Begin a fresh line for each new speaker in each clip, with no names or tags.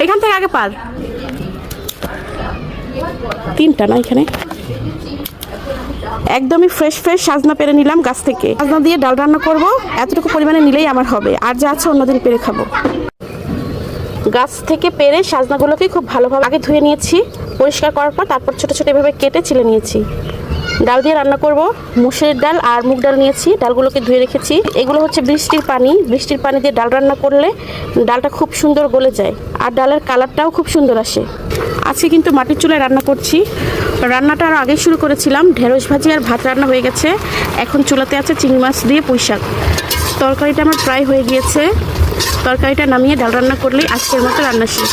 এখান থেকে আগে পার 3টা না এখানে একদমই ফ্রেশ সাজনা পেরে নিলাম গাছ থেকে। সাজনা দিয়ে ডাল রান্না করব, এতটুকু পরিমাণে নিলেই আমার হবে, আর যা আছে অন্যদিন পেরে খাবো। গাছ থেকে পেরে সাজনাগুলোকে খুব ভালোভাবে আগে ধুয়ে নিয়েছি, পরিষ্কার করার পর তারপর ছোট ছোট এভাবে কেটে ছিলে নিয়েছি। ডাল দিয়ে রান্না করব। মুসুরির ডাল আর মুগ ডাল নিয়েছি, ডালগুলোকে ধুয়ে রেখেছি। এগুলো হচ্ছে বৃষ্টির পানি দিয়ে ডাল রান্না করলে ডালটা খুব সুন্দর গলে যায়, আর ডালের কালারটাও খুব সুন্দর আসে। আজকে কিন্তু মাটির চুলায় রান্না করছি। রান্নাটা আরও আগেই শুরু করেছিলাম, ঢেঁড়স ভাজি আর ভাত রান্না হয়ে গেছে। এখন চুলাতে আছে চিংড়ি মাছ দিয়ে পুঁই শাক। তরকারিটা আমার প্রায় হয়ে গিয়েছে। তরকারিটা নামিয়ে ডাল রান্না করলেই আজকের মতো রান্না শেষ।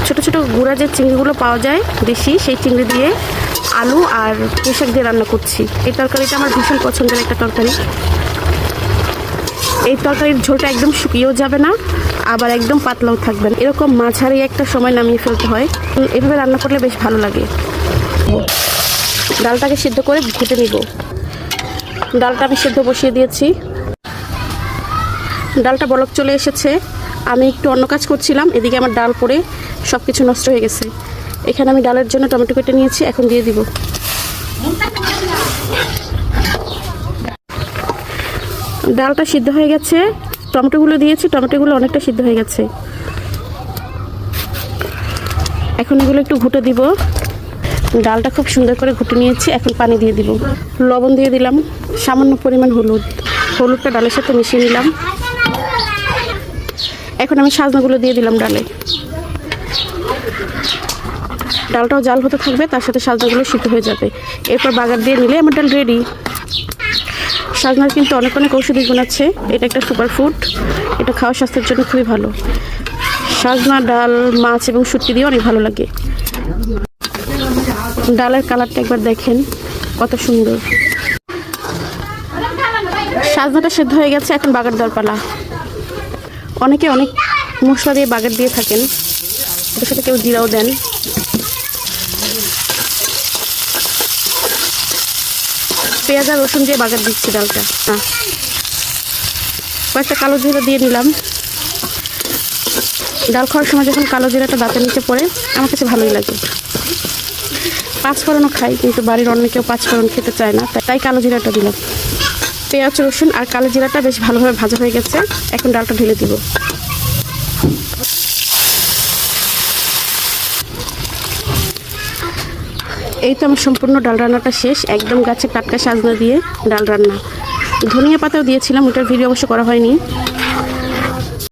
ছোটো ছোটো গুঁড়া যে চিংড়িগুলো পাওয়া যায় দেশি, সেই চিংড়ি দিয়ে আলু আর পুঁই শাক দিয়ে রান্না করছি। এই তরকারিটা আমার ভীষণ পছন্দের একটা তরকারি। এই তরকারির ঝোলটা একদম শুকিয়েও যাবে না, আবার একদম পাতলাও থাকবে না, এরকম মাঝারি একটা সময় নামিয়ে ফেলতে হয়। এভাবে রান্না করলে বেশ ভালো লাগে। ডালটাকে সিদ্ধ করে ঘুটে নিব। ডালটা আমি সিদ্ধ বসিয়ে দিয়েছি। ডালটা বলক চলে এসেছে। আমি একটু অন্য কাজ করছিলাম, এদিকে আমার ডাল পড়ে সব কিছু নষ্ট হয়ে গেছে। এখানে আমি ডালের জন্য টমেটো কেটে নিয়েছি, এখন দিয়ে দিব। ডালটা সিদ্ধ হয়ে গেছে, টমেটোগুলো দিয়েছি, টমেটোগুলো অনেকটা সিদ্ধ হয়ে গেছে। এখন এগুলো একটু ঘুটে দিব। ডালটা খুব সুন্দর করে ঘুটে নিয়েছি, এখন পানি দিয়ে দিব। লবণ দিয়ে দিলাম, সামান্য পরিমাণ হলুদটা ডালের সাথে মিশিয়ে নিলাম। এখন আমি সাজনাগুলো দিয়ে দিলাম ডালে। ডালটাও জাল হতে থাকবে, তার সাথে সাজনাগুলো সিদ্ধ হয়ে যাবে। এরপর বাগার দিয়ে নিলে আমার ডাল রেডি। সাজনার কিন্তু অনেক ঔষধি গুণ আছে। এটা একটা সুপারফুড, এটা খাওয়া স্বাস্থ্যের জন্য খুবই ভালো। সাজনা ডাল মাছ এবং শুটকি দিয়ে অনেক ভালো লাগে। ডালের কালারটা একবার দেখেন কত সুন্দর। সাজনাটা সিদ্ধ হয়ে গেছে, এখন বাগার দেওয়ার পালা। অনেকে অনেক মশলা দিয়ে বাগার দিয়ে থাকেন, ওটার সাথে কেউ জিরাও দেন। পেঁয়াজ আর রসুন দিয়ে বাগার দিচ্ছি ডালটা। কয়েকটা কালো জিরা দিয়ে নিলাম। ডাল খাওয়ার সময় যখন কালো জিরাটা দাঁতের নিচে পড়ে আমার কাছে ভালোই লাগে। পাঁচফোড়নও খাই, কিন্তু বাড়ির অন্য কেউ পাঁচফোড়ন খেতে চায় না, তাই কালো জিরাটা দিলাম। পেঁয়াজ রসুন আর কালো জিরাটা বেশ ভালোভাবে ভাজা হয়ে গেছে, এখন ডালটা ঢেলে দিব। এই তো আমার সম্পূর্ণ ডাল রান্নাটা শেষ। একদম গাছের টাটকা সাজনা দিয়ে ডাল রান্না। ধনিয়া পাতাও দিয়েছিলাম, ওটার ভিডিও অবশ্য করা হয়নি।